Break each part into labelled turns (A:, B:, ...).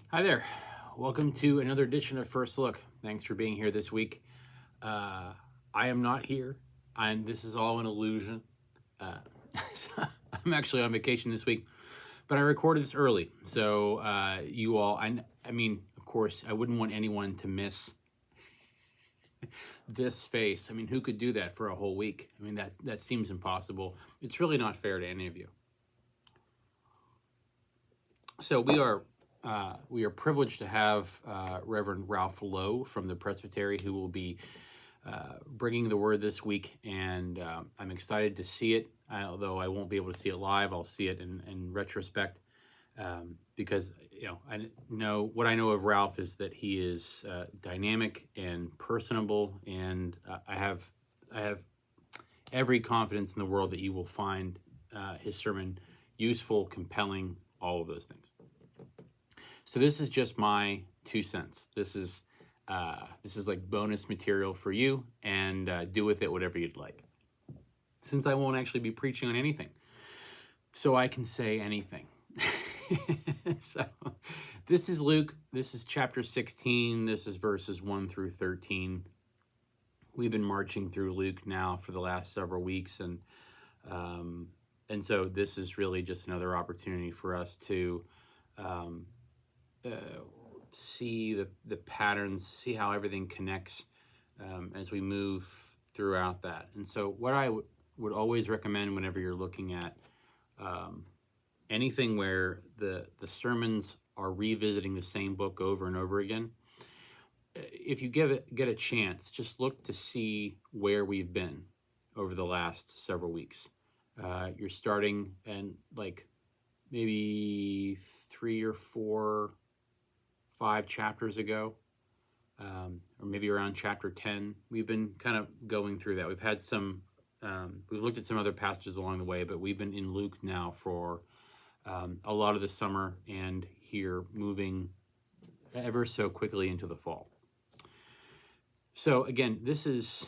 A: Hi there. Welcome to another edition of First Look. Thanks for being here this week. I am not here. This is all an illusion. Uh, so I'm actually on vacation this week, but I recorded this early. So you all, I mean, of course, I wouldn't want anyone to miss this face. I mean, who could do that for a whole week? I mean, that seems impossible. It's really not fair to any of you. So we are privileged to have Reverend Ralph Lowe from the Presbytery, who will be bringing the word this week, and I'm excited to see it. Although I won't be able to see it live, I'll see it in retrospect, because I know what I know of Ralph is that he is dynamic and personable, and I have every confidence in the world that you will find his sermon useful, compelling, all of those things. So this is just my 2 cents. This is like bonus material for you, and do with it whatever you'd like. Since I won't actually be preaching on anything, so I can say anything. So this is Luke. This is chapter 16. This is verses 1 through 13. We've been marching through Luke now for the last several weeks, and so this is really just another opportunity for us to see the patterns, see how everything connects as we move throughout that. And so what I would always recommend whenever you're looking at anything where the sermons are revisiting the same book over and over again, if you get a chance, just look to see where we've been over the last several weeks. You're starting and like maybe 3 or 4, 5 chapters ago, or maybe around chapter 10. We've been kind of going through that. We've had some, we've looked at some other passages along the way, but we've been in Luke now for a lot of the summer, and here moving ever so quickly into the fall. So again, this is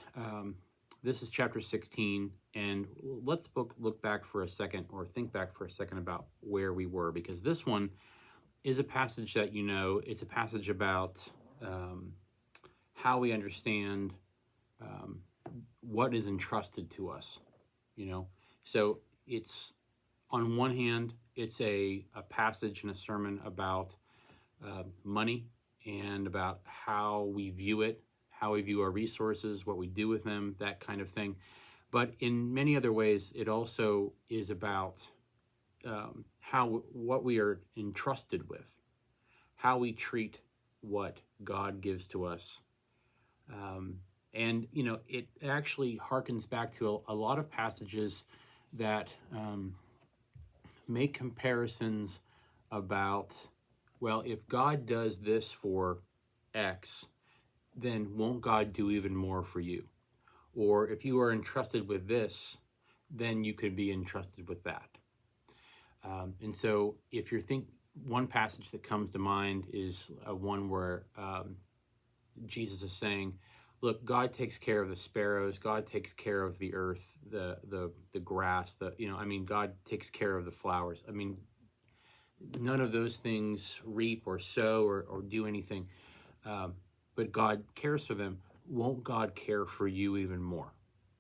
A: chapter 16, and let's look back for a second, or think back for a second about where we were, because this one is a passage that it's a passage about how we understand what is entrusted to us. So it's, on one hand, it's a passage and a sermon about money and about how we view it, how we view our resources, what we do with them, that kind of thing. But in many other ways, it also is about what we are entrusted with, how we treat what God gives to us. And it actually harkens back to a lot of passages that make comparisons about, well, if God does this for X, then won't God do even more for you? Or if you are entrusted with this, then you could be entrusted with that. And so if you think, one passage that comes to mind is one where Jesus is saying, look, God takes care of the sparrows, God takes care of the earth, the grass, God takes care of the flowers. I mean, none of those things reap or sow or do anything, but God cares for them. Won't God care for you even more?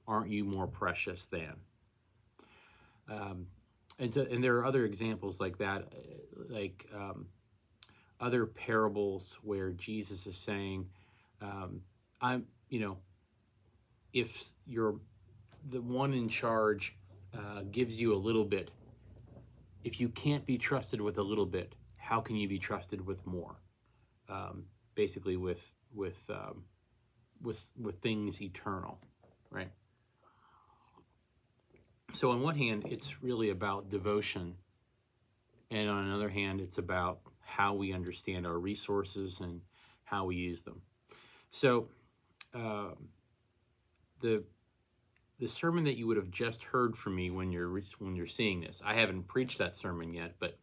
A: Aren't you more precious than? And there are other examples like that, other parables where Jesus is saying, if the one in charge gives you a little bit, if you can't be trusted with a little bit, how can you be trusted with more? Basically, with things eternal, right? So on one hand, it's really about devotion, and on another hand, it's about how we understand our resources and how we use them. So the sermon that you would have just heard from me when you're seeing this, I haven't preached that sermon yet, but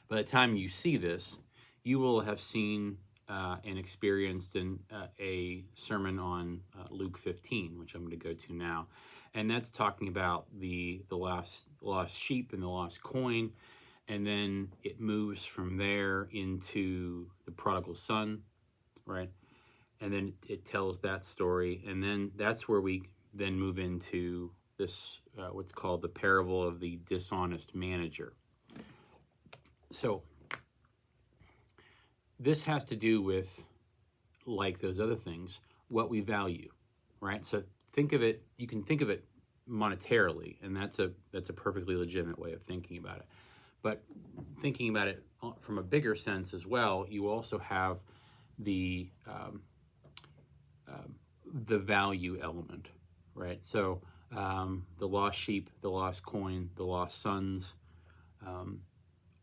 A: by the time you see this, you will have seen and experienced a sermon on Luke 15, which I'm going to go to now. And that's talking about the lost sheep and the lost coin, and then it moves from there into the prodigal son, right? And then it tells that story, and then that's where we then move into this what's called the parable of the dishonest manager. So this has to do with, like those other things, what we value, right? So think of it, you can think of it monetarily, and that's a perfectly legitimate way of thinking about it. But thinking about it from a bigger sense as well, you also have the value element, right? So the lost sheep, the lost coin, the lost sons,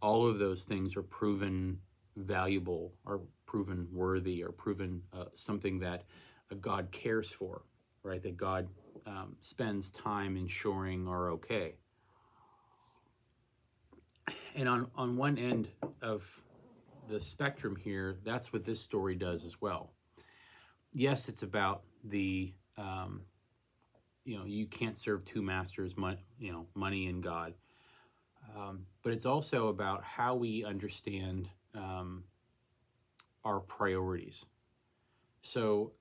A: all of those things are proven valuable, are proven worthy, or proven something that God cares for, right? That God spends time ensuring are okay. And on one end of the spectrum here, that's what this story does as well. Yes, it's about the, you can't serve two masters, money and God. But it's also about how we understand our priorities. So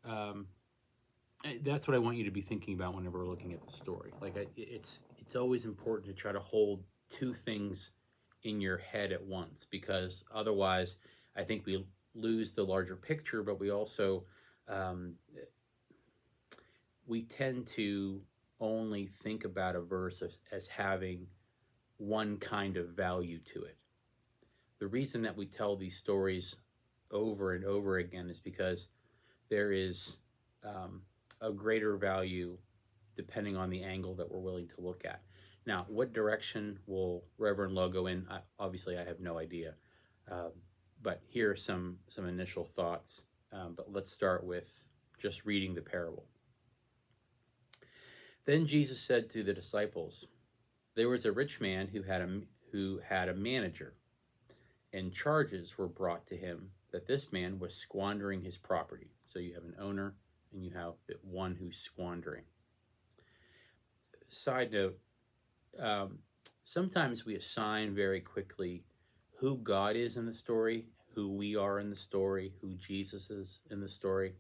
A: that's what I want you to be thinking about whenever we're looking at the story. Like it's always important to try to hold two things in your head at once, because otherwise I think we lose the larger picture, but we also we tend to only think about a verse as having one kind of value to it. The reason that we tell these stories over and over again is because there is a greater value depending on the angle that we're willing to look at. Now, what direction will Reverend Lowe go in? Obviously, I have no idea. But here are some initial thoughts. But let's start with just reading the parable. Then Jesus said to the disciples, "There was a rich man who had a manager, and charges were brought to him that this man was squandering his property." So you have an owner and you have one who's squandering. Side note, sometimes we assign very quickly who God is in the story, who we are in the story, who Jesus is in the story.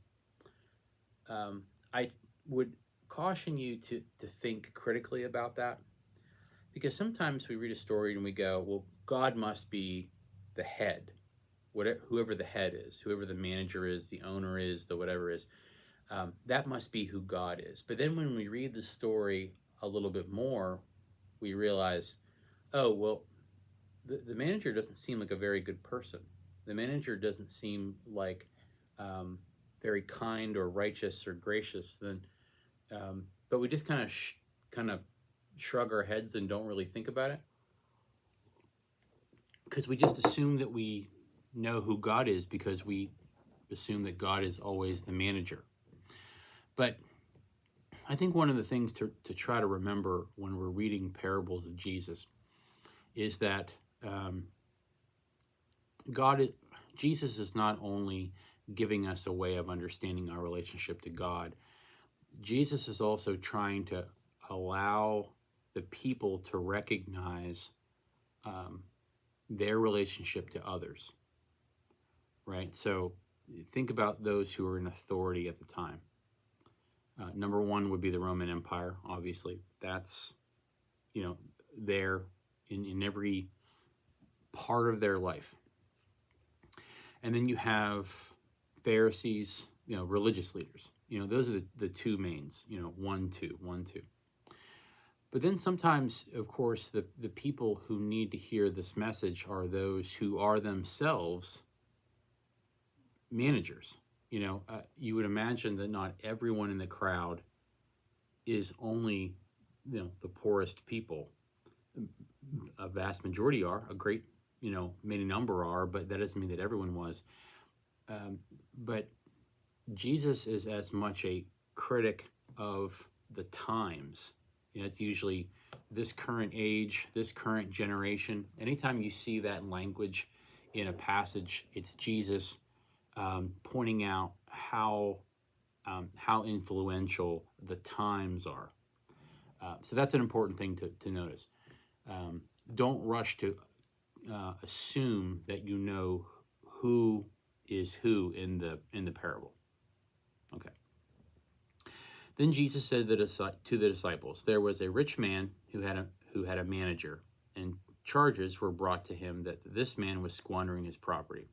A: I would caution you to think critically about that, because sometimes we read a story and we go, well, God must be the head, whoever the head is, whoever the manager is, the owner is, the whatever is, that must be who God is. But then when we read the story a little bit more, we realize, oh, well, the manager doesn't seem like a very good person. The manager doesn't seem like very kind or righteous or gracious. But we just kind of shrug our heads and don't really think about it, because we just assume that we know who God is, because we assume that God is always the manager. But I think one of the things to try to remember when we're reading parables of Jesus is that Jesus is not only giving us a way of understanding our relationship to God, Jesus is also trying to allow the people to recognize their relationship to others, right? So think about those who were in authority at the time. Number one would be the Roman Empire, obviously. That's, there in every part of their life. And then you have Pharisees, religious leaders. Those are the two mains, 1, 2, 1, 2. But then sometimes, of course, the people who need to hear this message are those who are themselves managers. You would imagine that not everyone in the crowd is only, the poorest people. A vast majority are, a great, many number are, but that doesn't mean that everyone was. But Jesus is as much a critic of the times. It's usually this current age, this current generation. Anytime you see that language in a passage, it's Jesus pointing out how influential the times are. So that's an important thing to notice. Don't rush to assume that you know who is who in the parable. Okay. Then Jesus said to the disciples, "There was a rich man who had a manager, and charges were brought to him that this man was squandering his property.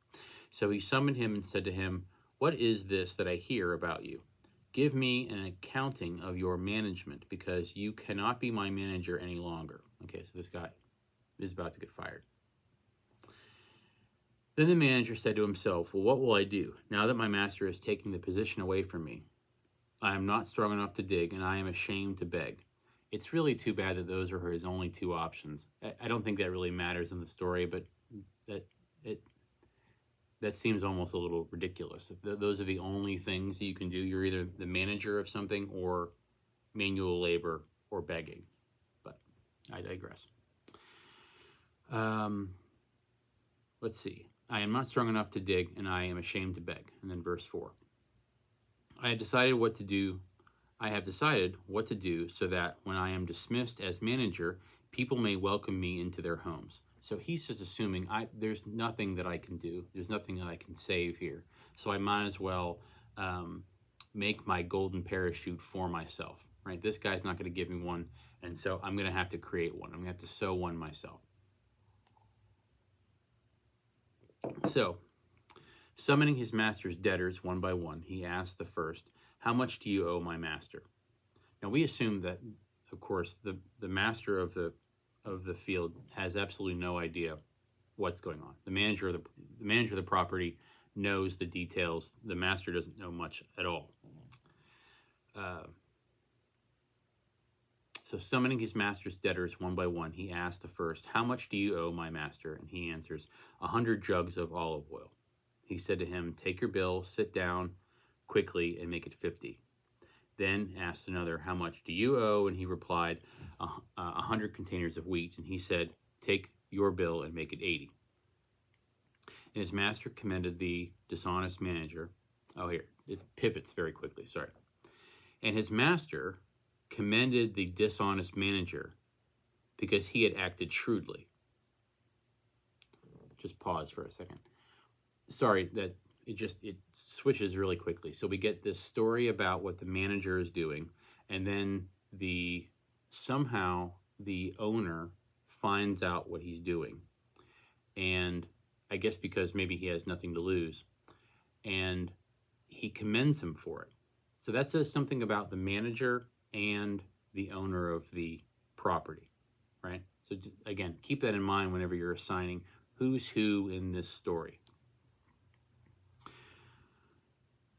A: So he summoned him and said to him, 'What is this that I hear about you? Give me an accounting of your management, because you cannot be my manager any longer.'" Okay, so this guy is about to get fired. Then the manager said to himself, "Well, what will I do now that my master is taking the position away from me? I am not strong enough to dig, and I am ashamed to beg." It's really too bad that those are his only two options. I don't think that really matters in the story, but that it that seems almost a little ridiculous. Those are the only things that you can do. You're either the manager of something, or manual labor, or begging. But I digress. Let's see. "I am not strong enough to dig, and I am ashamed to beg." And then verse 4. I have decided what to do so that when I am dismissed as manager, people may welcome me into their homes." So he's just assuming there's nothing that I can do. There's nothing that I can save here. So I might as well make my golden parachute for myself, right? This guy's not going to give me one, and so I'm going to have to create one. I'm going to have to sew one myself. So, summoning his master's debtors one by one, he asked the first, "How much do you owe my master?" Now we assume that, of course, the master of the field has absolutely no idea what's going on. The manager of the property knows the details. The master doesn't know much at all. So summoning his master's debtors one by one, he asked the first, "How much do you owe my master?" And he answers, 100 jugs of olive oil. He said to him, "Take your bill, sit down quickly, and make it 50. Then asked another, "How much do you owe?" And he replied, 100 containers of wheat. And he said, "Take your bill and make it 80. And his master commended the dishonest manager. Oh, here, it pivots very quickly, sorry. And his master commended the dishonest manager because he had acted shrewdly. Just pause for a second. Sorry, that it switches really quickly. So we get this story about what the manager is doing, and then somehow the owner finds out what he's doing, and I guess because maybe he has nothing to lose, and he commends him for it. So that says something about the manager and the owner of the property, right? So just, again, keep that in mind whenever you're assigning who's who in this story.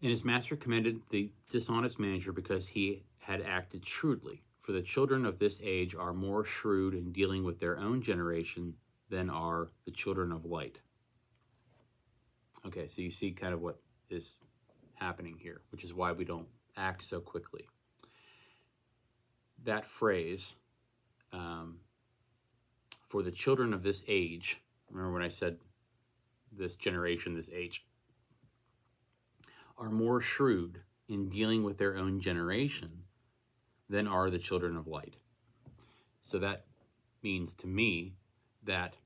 A: And his master commended the dishonest manager because he had acted shrewdly. For the children of this age are more shrewd in dealing with their own generation than are the children of light. Okay, so you see kind of what is happening here, which is why we don't act so quickly. That phrase, for the children of this age, remember when I said this generation, this age, are more shrewd in dealing with their own generation than are the children of light. So that means to me that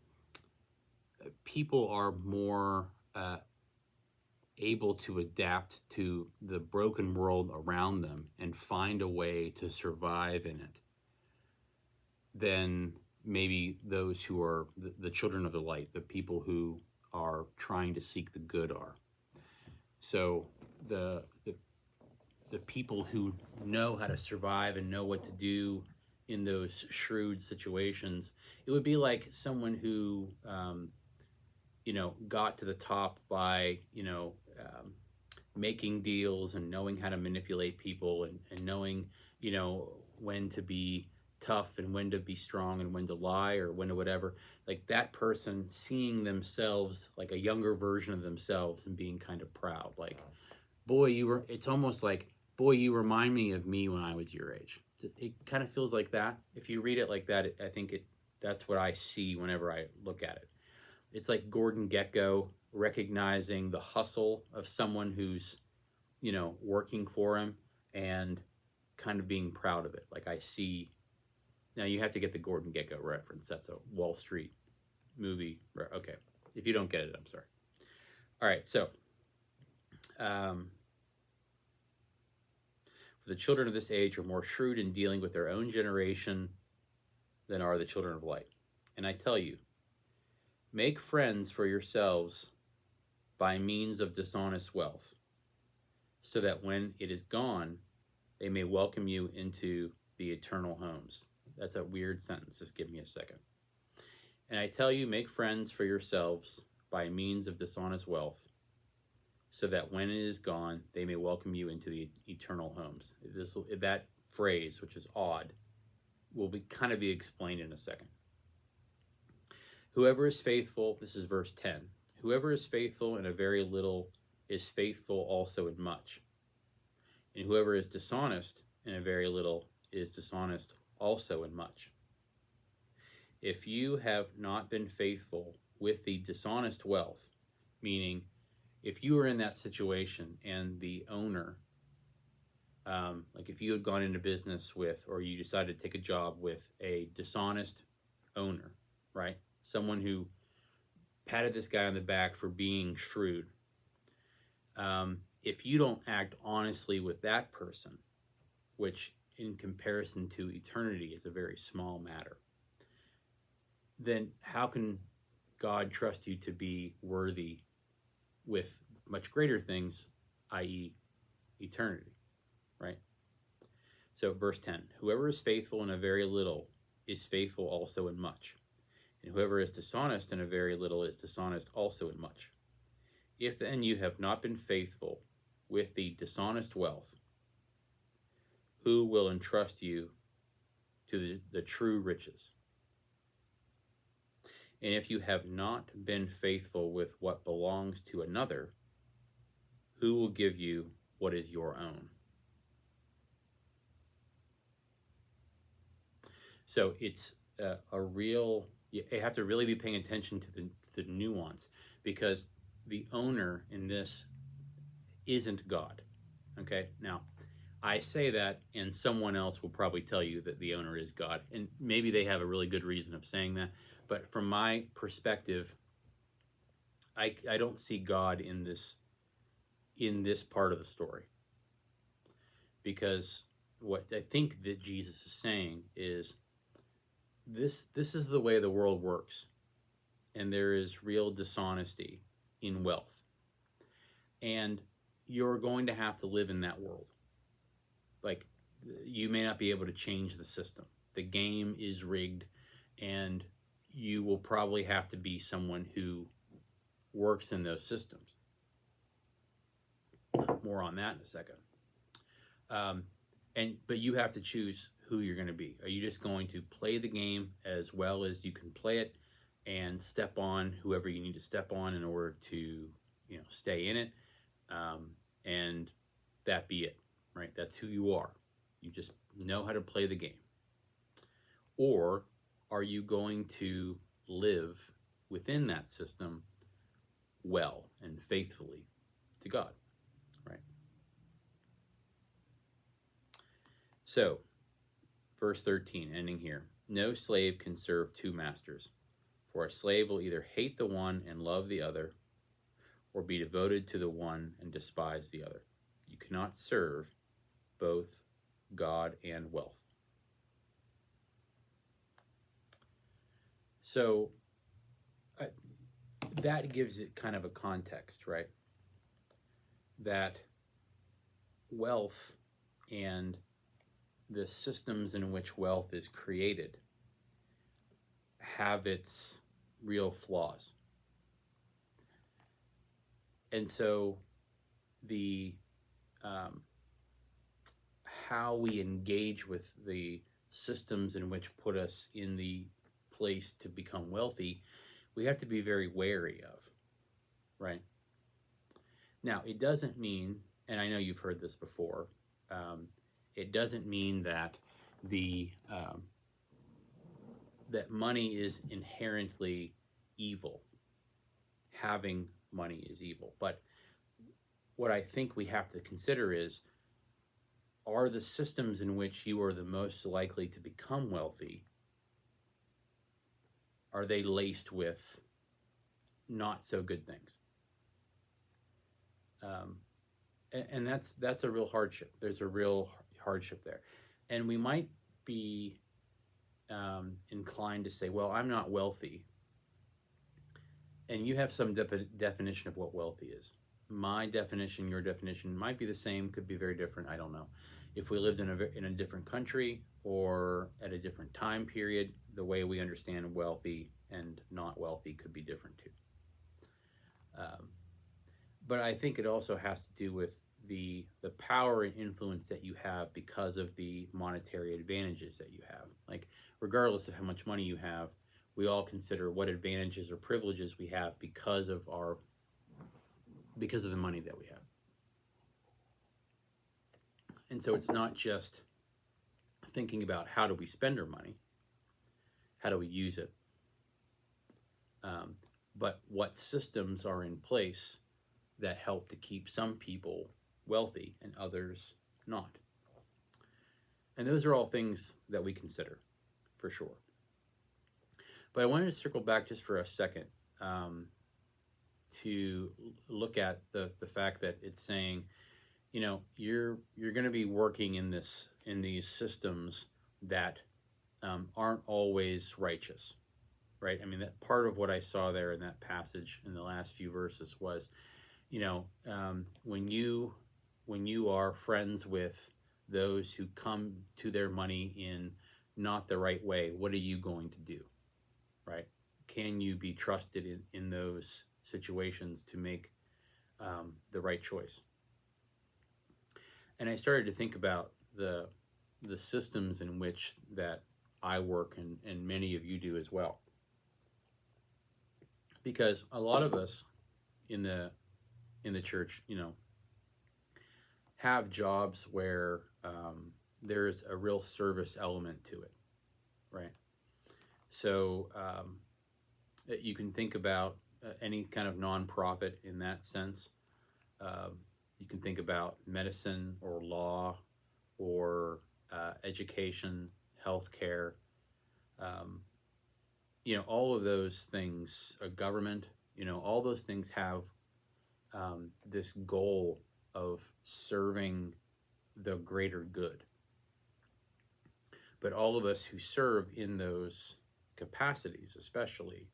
A: people are more able to adapt to the broken world around them and find a way to survive in it than maybe those who are the children of the light, the people who are trying to seek the good are. So the people who know how to survive and know what to do in those shrewd situations, it would be like someone who got to the top by making deals and knowing how to manipulate people and knowing when to be tough and when to be strong and when to lie or when to whatever. Like that person seeing themselves like a younger version of themselves and being kind of proud, like, it's almost like, boy, you remind me of me when I was your age. It kind of feels like that. If you read it like that, I think that's what I see whenever I look at it. It's like Gordon Gekko recognizing the hustle of someone who's, working for him and kind of being proud of it. Like I see, now you have to get the Gordon Gekko reference. That's a Wall Street movie. Okay. If you don't get it, I'm sorry. All right. So, um, the children of this age are more shrewd in dealing with their own generation than are the children of light. And I tell you, make friends for yourselves by means of dishonest wealth, so that when it is gone, they may welcome you into the eternal homes. That's a weird sentence. Just give me a second. And I tell you, make friends for yourselves by means of dishonest wealth, so that when it is gone, they may welcome you into the eternal homes. That phrase, which is odd, will be explained in a second. Whoever is faithful, this is verse 10. Whoever is faithful in a very little is faithful also in much. And whoever is dishonest in a very little is dishonest also in much. If you have not been faithful with the dishonest wealth, meaning if you were in that situation and the owner, like if you had gone into business with, or you decided to take a job with a dishonest owner, right? Someone who patted this guy on the back for being shrewd. If you don't act honestly with that person, which in comparison to eternity is a very small matter, then how can God trust you to be worthy with much greater things, i.e. eternity, right? So verse 10, whoever is faithful in a very little is faithful also in much. And whoever is dishonest in a very little is dishonest also in much. If then you have not been faithful with the dishonest wealth, who will entrust you to the true riches? And if you have not been faithful with what belongs to another, who will give you what is your own? So it's a real, you have to really be paying attention to the nuance, because the owner in this isn't God. Okay, now I say that, and someone else will probably tell you that the owner is God, and maybe they have a really good reason of saying that. But from my perspective, I don't see God in this part of the story, because what I think that Jesus is saying is this is the way the world works, and there is real dishonesty in wealth, and you're going to have to live in that world. Like, you may not be able to change the system. The game is rigged, and you will probably have to be someone who works in those systems. More on that in a second. But you have to choose who you're going to be. Are you just going to play the game as well as you can play it and step on whoever you need to step on in order to, stay in it, and that be it, right? That's who you are. You just know how to play the game. Or are you going to live within that system well and faithfully to God, right? So, verse 13, ending here. No slave can serve two masters, for a slave will either hate the one and love the other, or be devoted to the one and despise the other. You cannot serve both God and wealth. So that gives it kind of a context, right? That wealth and the systems in which wealth is created have its real flaws. And so the how we engage with the systems in which put us in the place to become wealthy, we have to be very wary of, right? Now, it doesn't mean, and I know you've heard this before, it doesn't mean that that money is inherently evil. Having money is evil. But what I think we have to consider is, are the systems in which you are the most likely to become wealthy, are they laced with not so good things? And that's a real hardship. There's a real hardship there, and we might be inclined to say, well, I'm not wealthy, and you have some definition of what wealthy is. My definition, your definition might be the same, could be very different. I don't know. If we lived in a different country or at a different time period, the way we understand wealthy and not wealthy could be different too. But I think it also has to do with the power and influence that you have because of the monetary advantages that you have. Like, regardless of how much money you have, we all consider what advantages or privileges we have because of the money that we have. And so it's not just thinking about how do we spend our money, how do we use it, but what systems are in place that help to keep some people wealthy and others not. And those are all things that we consider, for sure. But I wanted to circle back just for a second to look at the fact that it's saying, you know, you're going to be working in these systems that aren't always righteous, right? I mean, that part of what I saw there in that passage in the last few verses was, you know, when you are friends with those who come to their money in not the right way, what are you going to do, right? Can you be trusted in those situations to make the right choice? And I started to think about the systems in which that I work and many of you do as well. Because a lot of us in the church, you know, have jobs where there's a real service element to it, right? So you can think about any kind of nonprofit in that sense. You can think about medicine or law or education, healthcare. You know, all of those things, government, you know, all those things have this goal of serving the greater good. But all of us who serve in those capacities, especially,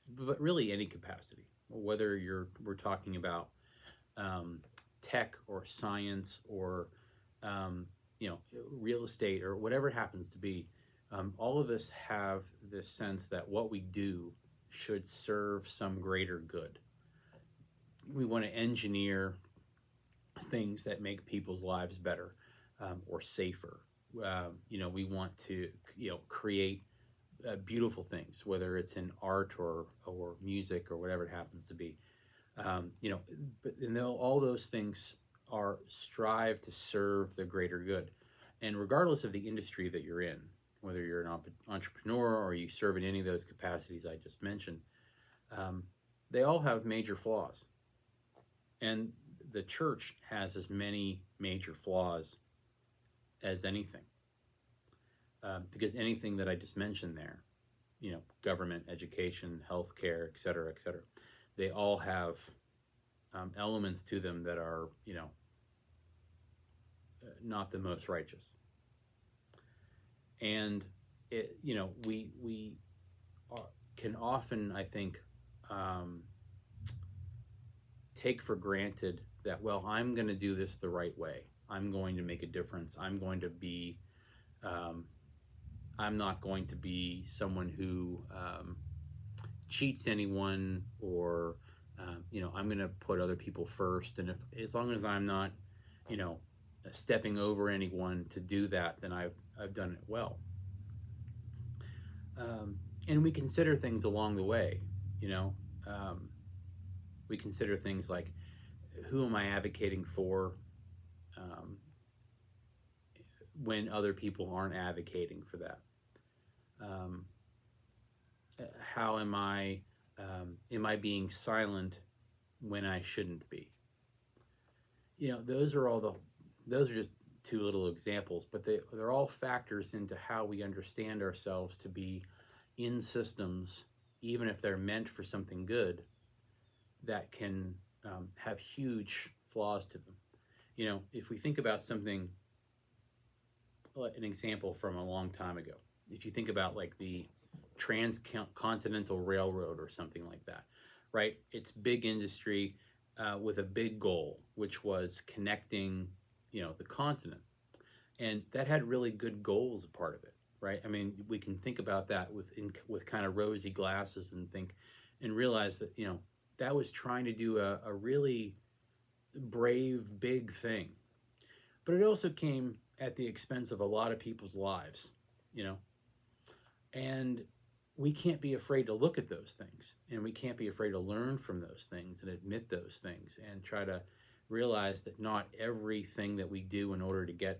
A: but really any capacity, whether we're talking about tech or science or you know, real estate or whatever it happens to be, all of us have this sense that what we do should serve some greater good. We want to engineer things that make people's lives better or safer. You know, we want to, you know, create beautiful things, whether it's in art or music or whatever it happens to be. You know, but all those things strive to serve the greater good. And regardless of the industry that you're in, whether you're an entrepreneur or you serve in any of those capacities I just mentioned, they all have major flaws. And the church has as many major flaws as anything. Because anything that I just mentioned there, you know, government, education, healthcare, et cetera, they all have elements to them that are, you know, not the most righteous. And it, you know, we can often, I think, take for granted that, well, I'm going to do this the right way. I'm going to make a difference. I'm going to be, I'm not going to be someone who cheats anyone, or you know, I'm going to put other people first. And as long as I'm not, you know, stepping over anyone to do that, then I've done it well. And we consider things along the way, you know. We consider things like, who am I advocating for when other people aren't advocating for that? How am I being silent when I shouldn't be? You know, those are just two little examples, but they're all factors into how we understand ourselves to be in systems even if they're meant for something good, that can have huge flaws to them. You know, if we think about something, an example from a long time ago, if you think about like the transcontinental railroad or something like that, right? It's big industry with a big goal, which was connecting, you know, the continent. And that had really good goals a part of it, right? I mean, we can think about that with kind of rosy glasses and think and realize that, you know, that was trying to do a really brave, big thing. But it also came at the expense of a lot of people's lives, you know? And we can't be afraid to look at those things, and we can't be afraid to learn from those things and admit those things and try to realize that not everything that we do in order to get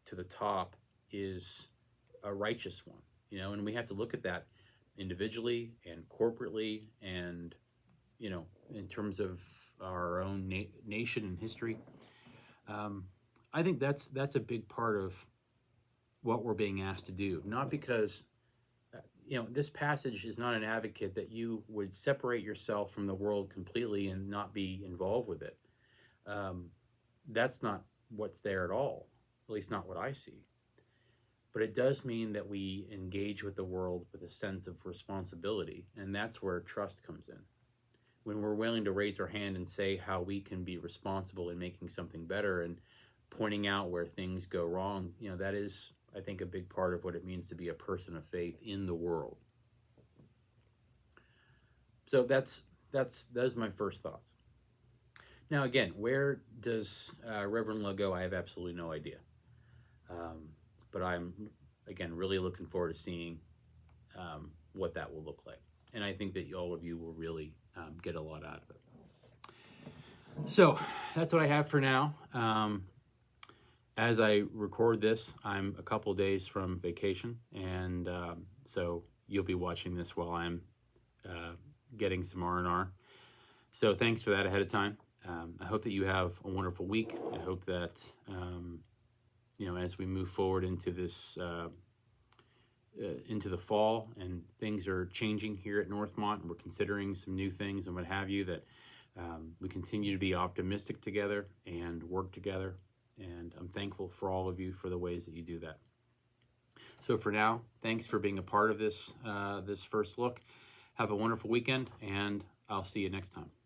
A: to the top is a righteous one, you know, and we have to look at that individually and corporately and, you know, in terms of our own nation and history. I think that's a big part of what we're being asked to do, not because, you know, this passage is not an advocate that you would separate yourself from the world completely and not be involved with it. That's not what's there at all, at least not what I see. But it does mean that we engage with the world with a sense of responsibility, and that's where trust comes in. When we're willing to raise our hand and say how we can be responsible in making something better and pointing out where things go wrong, you know, that is, I think, a big part of what it means to be a person of faith in the world. So that's my first thoughts. Now, again, where does Reverend Lowe go? I have absolutely no idea. But I'm, again, really looking forward to seeing what that will look like. And I think that all of you will really get a lot out of it. So that's what I have for now. As I record this, I'm a couple days from vacation, and so you'll be watching this while I'm getting some R&R. So thanks for that ahead of time. I hope that you have a wonderful week. I hope that, you know, as we move forward into this, into the fall and things are changing here at Northmont and we're considering some new things and what have you, that we continue to be optimistic together and work together. And I'm thankful for all of you for the ways that you do that. So for now, thanks for being a part of this, this first look. Have a wonderful weekend, and I'll see you next time.